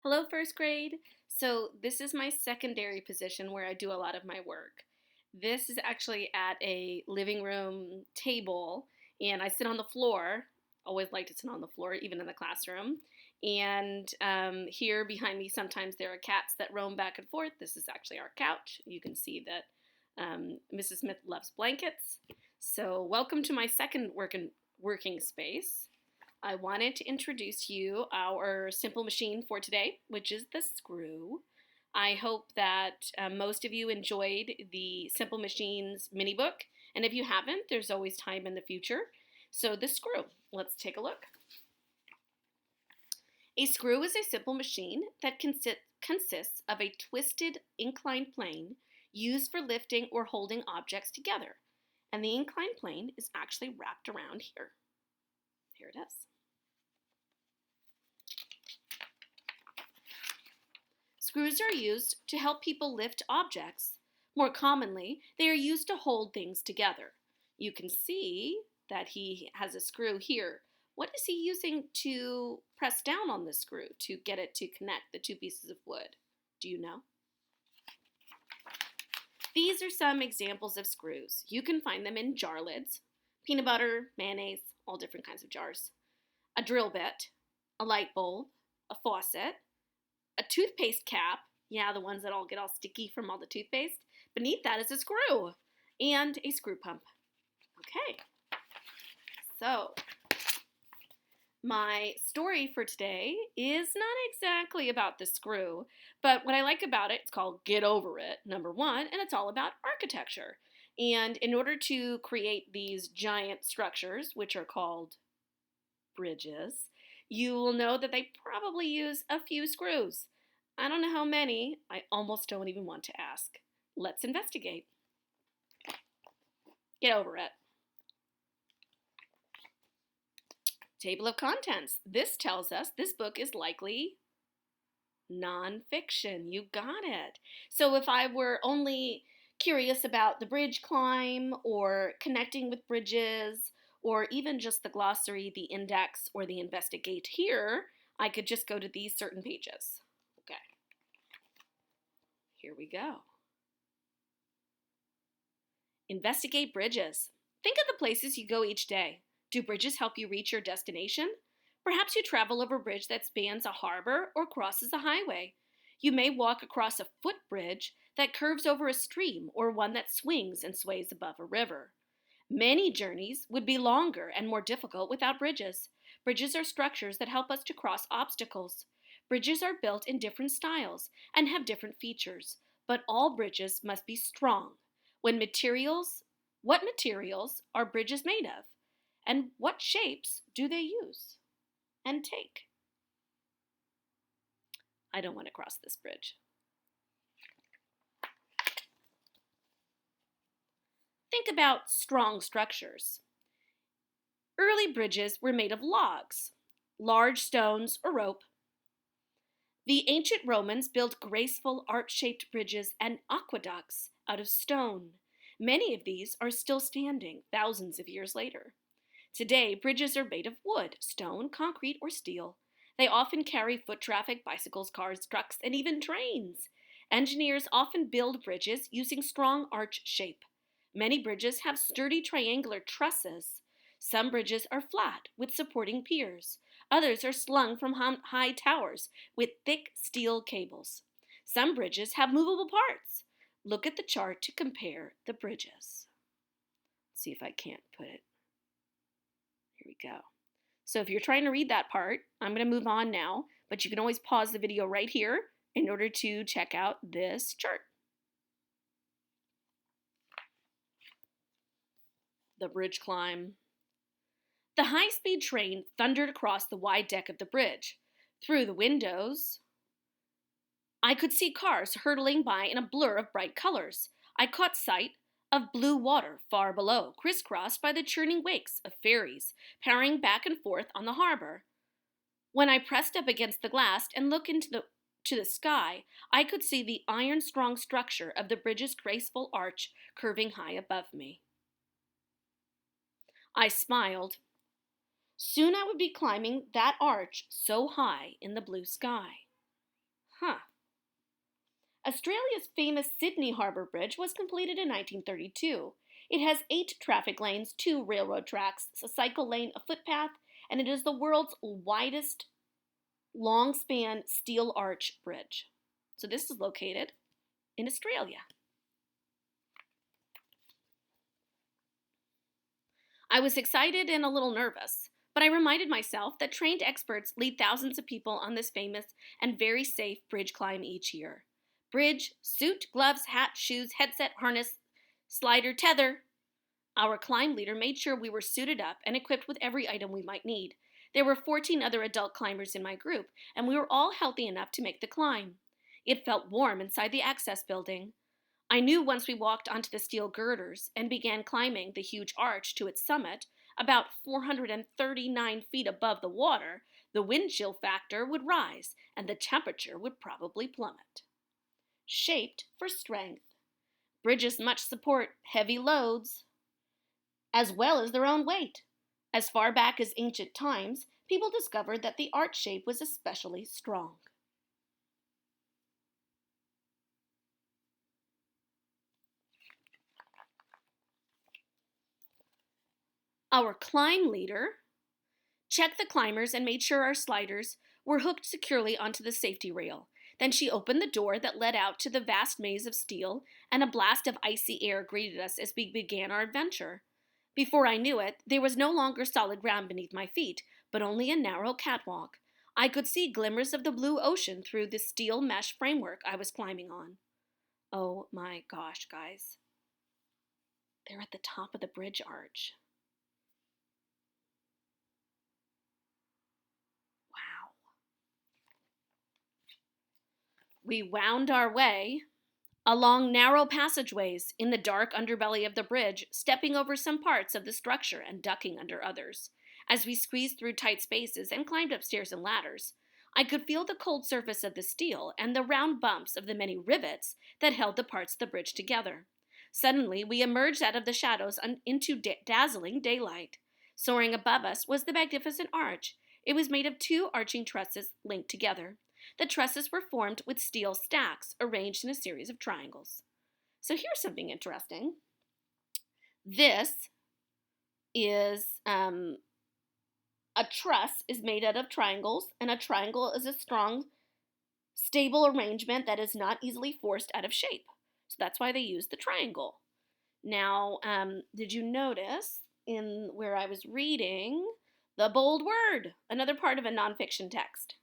Hello, first grade. So, this is my secondary position where I do a lot of my work. This is actually at a living room table, and I sit on the floor. Always like to sit on the floor, even in the classroom. And here behind me, sometimes there are cats that roam back and forth. This is actually our couch. You can see that Mrs. Smith loves blankets. So, welcome to my second working space. I wanted to introduce you our simple machine for today, which is the screw. I hope that most of you enjoyed the Simple Machines mini book, and if you haven't, there's always time in the future. So the screw, let's take a look. A screw is a simple machine that consists of a twisted inclined plane used for lifting or holding objects together. And the inclined plane is actually wrapped around here. Here it is. Screws are used to help people lift objects. More commonly, they are used to hold things together. You can see that he has a screw here. What is he using to press down on the screw to get it to connect the two pieces of wood? Do you know? These are some examples of screws. You can find them in jar lids, peanut butter, mayonnaise, all different kinds of jars, a drill bit, a light bulb, a faucet, a toothpaste cap, yeah, the ones that all get all sticky from all the toothpaste. Beneath that is a screw and a screw pump. Okay, so my story for today is not exactly about the screw, but what I like about it, it's called Get Over It, number one, and it's all about architecture. And in order to create these giant structures, which are called bridges, you will know that they probably use a few screws. I don't know how many. I almost don't even want to ask. Let's investigate. Get over it. Table of contents. This tells us this book is likely nonfiction. You got it. So if I were only curious about the bridge climb or connecting with bridges or even just the glossary, the index, or the investigate here, I could just go to these certain pages. Okay, here we go. Investigate bridges. Think of the places you go each day. Do bridges help you reach your destination? Perhaps you travel over a bridge that spans a harbor or crosses a highway. You may walk across a footbridge that curves over a stream or one that swings and sways above a river. Many journeys would be longer and more difficult without bridges. Bridges are structures that help us to cross obstacles. Bridges are built in different styles and have different features, but all bridges must be strong. What materials are bridges made of? And what shapes do they use and take? I don't want to cross this bridge. Think about strong structures. Early bridges were made of logs, large stones, or rope. The ancient Romans built graceful arch-shaped bridges and aqueducts out of stone. Many of these are still standing thousands of years later. Today, bridges are made of wood, stone, concrete, or steel. They often carry foot traffic, bicycles, cars, trucks, and even trains. Engineers often build bridges using strong arch shape. Many bridges have sturdy triangular trusses. Some bridges are flat with supporting piers. Others are slung from high towers with thick steel cables. Some bridges have movable parts. Look at the chart to compare the bridges. See if I can't put it. Here we go. So if you're trying to read that part, I'm going to move on now, but you can always pause the video right here in order to check out this chart. The bridge climb. The high-speed train thundered across the wide deck of the bridge. Through the windows, I could see cars hurtling by in a blur of bright colors. I caught sight of blue water far below, crisscrossed by the churning wakes of ferries, powering back and forth on the harbor. When I pressed up against the glass and looked into the sky, I could see the iron-strong structure of the bridge's graceful arch curving high above me. I smiled. Soon I would be climbing that arch so high in the blue sky. Huh. Australia's famous Sydney Harbour Bridge was completed in 1932. It has 8 traffic lanes, 2 railroad tracks, a cycle lane, a footpath, and it is the world's widest long span steel arch bridge. So this is located in Australia. I was excited and a little nervous, but I reminded myself that trained experts lead thousands of people on this famous and very safe bridge climb each year. Bridge, suit, gloves, hat, shoes, headset, harness, slider, tether. Our climb leader made sure we were suited up and equipped with every item we might need. There were 14 other adult climbers in my group, and we were all healthy enough to make the climb. It felt warm inside the access building. I knew once we walked onto the steel girders and began climbing the huge arch to its summit, about 439 feet above the water, the wind chill factor would rise and the temperature would probably plummet. Shaped for strength. Bridges much support heavy loads, as well as their own weight. As far back as ancient times, people discovered that the arch shape was especially strong. Our climb leader checked the climbers and made sure our sliders were hooked securely onto the safety rail. Then she opened the door that led out to the vast maze of steel, and a blast of icy air greeted us as we began our adventure. Before I knew it, there was no longer solid ground beneath my feet, but only a narrow catwalk. I could see glimmers of the blue ocean through the steel mesh framework I was climbing on. Oh my gosh, guys. They're at the top of the bridge arch. Wow. We wound our way along narrow passageways in the dark underbelly of the bridge, stepping over some parts of the structure and ducking under others. As we squeezed through tight spaces and climbed upstairs and ladders, I could feel the cold surface of the steel and the round bumps of the many rivets that held the parts of the bridge together. Suddenly, we emerged out of the shadows into dazzling daylight. Soaring above us was the magnificent arch. It was made of 2 arching trusses linked together. The trusses were formed with steel stacks arranged in a series of triangles. So here's something interesting. This is a truss is made out of triangles, and a triangle is a strong, stable arrangement that is not easily forced out of shape. So that's why they use the triangle. Now, did you notice in where I was reading the bold word, another part of a nonfiction text?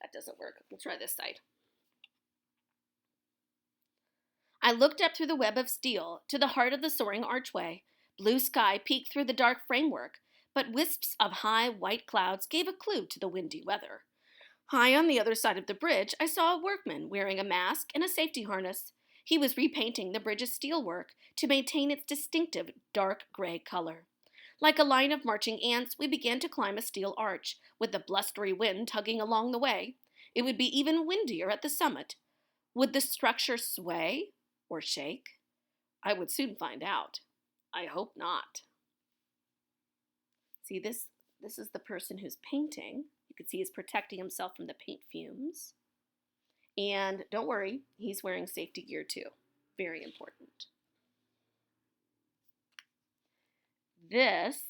That doesn't work. We'll try this side. I looked up through the web of steel to the heart of the soaring archway. Blue sky peeked through the dark framework, but wisps of high white clouds gave a clue to the windy weather. High on the other side of the bridge, I saw a workman wearing a mask and a safety harness. He was repainting the bridge's steelwork to maintain its distinctive dark gray color. Like a line of marching ants, we began to climb a steel arch, with the blustery wind tugging along the way. It would be even windier at the summit. Would the structure sway or shake? I would soon find out. I hope not. See, this is the person who's painting. You can see he's protecting himself from the paint fumes. And don't worry, he's wearing safety gear too. Very important. This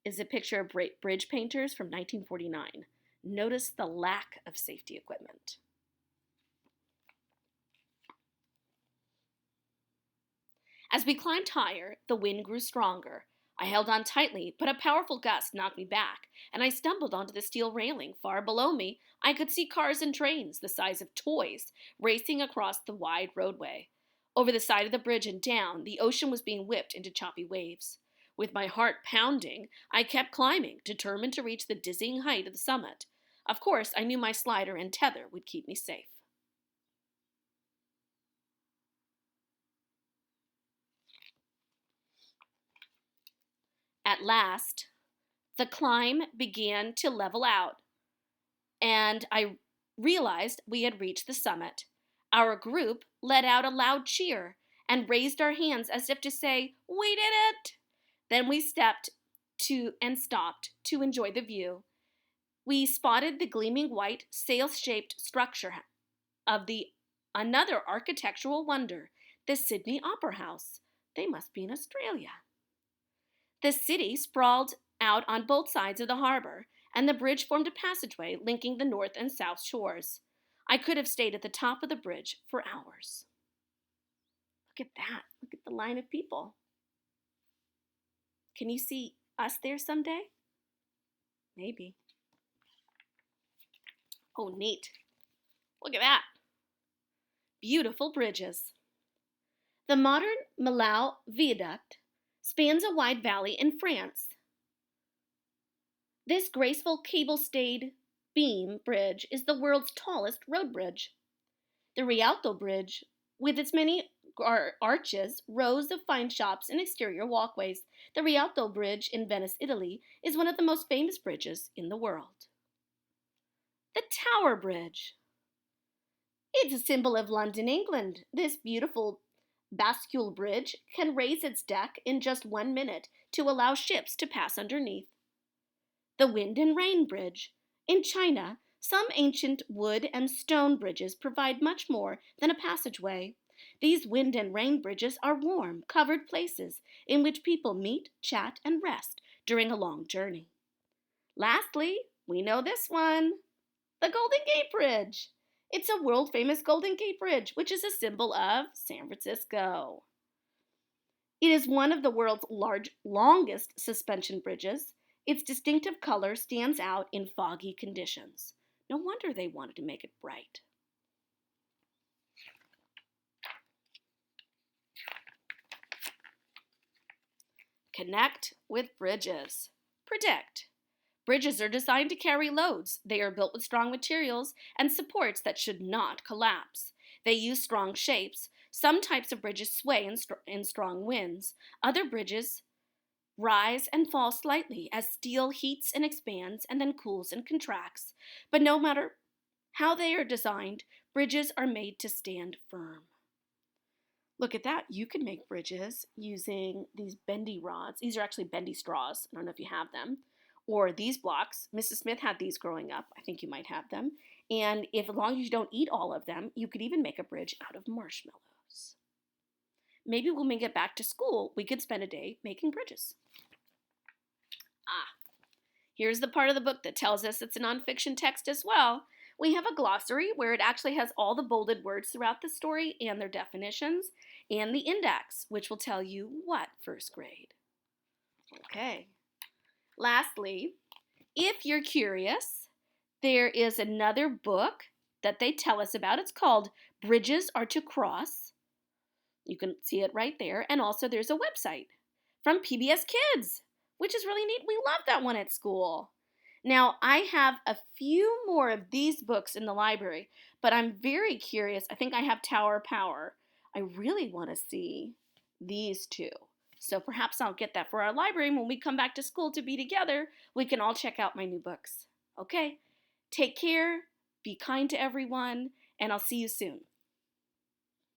is a picture of bridge painters from 1949. Notice the lack of safety equipment. As we climbed higher, the wind grew stronger. I held on tightly, but a powerful gust knocked me back, and I stumbled onto the steel railing. Far below me, I could see cars and trains, the size of toys, racing across the wide roadway. Over the side of the bridge and down, the ocean was being whipped into choppy waves. With my heart pounding, I kept climbing, determined to reach the dizzying height of the summit. Of course, I knew my slider and tether would keep me safe. At last, the climb began to level out, and I realized we had reached the summit. Our group let out a loud cheer and raised our hands as if to say, "We did it!" Then we stepped to and stopped to enjoy the view. We spotted the gleaming white sail-shaped structure of the another architectural wonder, the Sydney Opera House. They must be in Australia. The city sprawled out on both sides of the harbor, and the bridge formed a passageway linking the north and south shores. I could have stayed at the top of the bridge for hours. Look at that. Look at the line of people. Can you see us there someday? Maybe. Oh, neat. Look at that. Beautiful bridges. The modern Millau Viaduct spans a wide valley in France. This graceful cable-stayed beam bridge is the world's tallest road bridge. The Rialto Bridge, with its many arches, rows of fine shops, and exterior walkways. The Rialto Bridge in Venice, Italy, is one of the most famous bridges in the world. The Tower Bridge. It's a symbol of London, England. This beautiful bascule bridge can raise its deck in just 1 minute to allow ships to pass underneath. The Wind and Rain Bridge. In China, some ancient wood and stone bridges provide much more than a passageway. These wind and rain bridges are warm, covered places in which people meet, chat, and rest during a long journey. Lastly, we know this one, the Golden Gate Bridge. It's a world-famous Golden Gate Bridge, which is a symbol of San Francisco. It is one of the world's longest suspension bridges. Its distinctive color stands out in foggy conditions. No wonder they wanted to make it bright. Connect with bridges. Predict. Bridges are designed to carry loads. They are built with strong materials and supports that should not collapse. They use strong shapes. Some types of bridges sway in strong winds. Other bridges rise and fall slightly as steel heats and expands and then cools and contracts. But no matter how they are designed, bridges are made to stand firm. Look at that. You can make bridges using these bendy rods. These are actually bendy straws. I don't know if you have them. Or these blocks. Mrs. Smith had these growing up. I think you might have them. And as long as you don't eat all of them, you could even make a bridge out of marshmallows. Maybe when we get back to school, we could spend a day making bridges. Here's the part of the book that tells us it's a nonfiction text as well. We have a glossary where it actually has all the bolded words throughout the story and their definitions, and the index, which will tell you what first grade. Okay. Lastly, if you're curious, there is another book that they tell us about. It's called Bridges Are to Cross. You can see it right there. And also there's a website from PBS Kids, which is really neat. We love that one at school. Now, I have a few more of these books in the library, but I'm very curious. I think I have Tower Power. I really want to see these two. So perhaps I'll get that for our library. When we come back to school to be together, we can all check out my new books. Okay? Take care, be kind to everyone, and I'll see you soon.